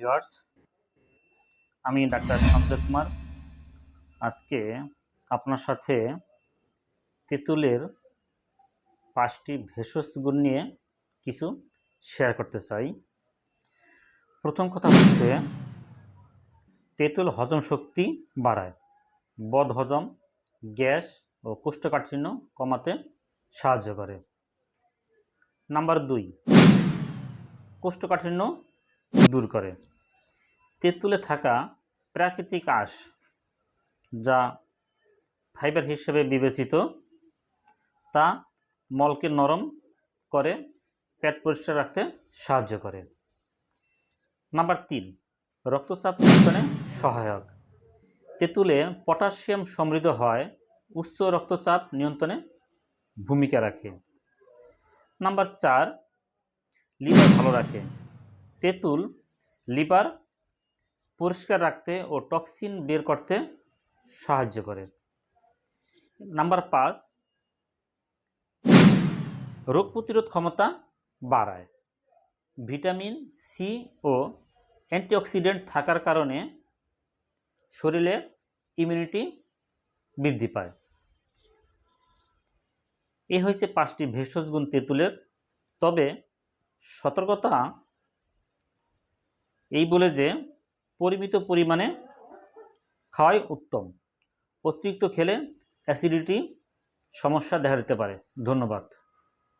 Viewers, আমি doctor Sanjay Kumar. আজকে আপনার সাথে তেঁতুলের 5টি ভেষজ গুণ নিয়ে কিছু শেয়ার করতে চাই। প্রথম কথা হচ্ছে, তেঁতুল হজম শক্তি বাড়ায়, বদহজম, গ্যাস ও কোষ্ঠকাঠিন্য কমাতে সাহায্য করে। নাম্বার 2, কোষ্ঠকাঠিন্য দূর করে। তেঁতুলে থাকা প্রাকৃতিক আঁশ, যা ফাইবার হিসেবে বিবেচিত, তা মলকে নরম করে পেট পরিষ্কার রাখতে সাহায্য করে। নাম্বার 3, রক্তচাপ নিয়ন্ত্রণে সহায়ক। তেঁতুলে পটাশিয়াম সমৃদ্ধ হয় উচ্চ রক্তচাপ নিয়ন্ত্রণে ভূমিকা রাখে। নাম্বার 4, লিভার ভালো রাখে। তেঁতুল লিভার পরিষ্কার রাখতে ও টক্সিন বের করতে সাহায্য করে। নাম্বার 5, রোগ প্রতিরোধ ক্ষমতা বাড়ায়। ভিটামিন সি ও অ্যান্টিঅক্সিডেন্ট থাকার কারণে শরীরে ইমিউনিটি বৃদ্ধি পায়। এই হয়েছে 5টি ভেষজ গুণ তেঁতুলের। তবে সতর্কতা এই বলে যে পরিমিত পরিমাণে খাওয়াই উত্তম। অতিরিক্ত খেলে অ্যাসিডিটি সমস্যা দেখা দিতে পারে। ধন্যবাদ।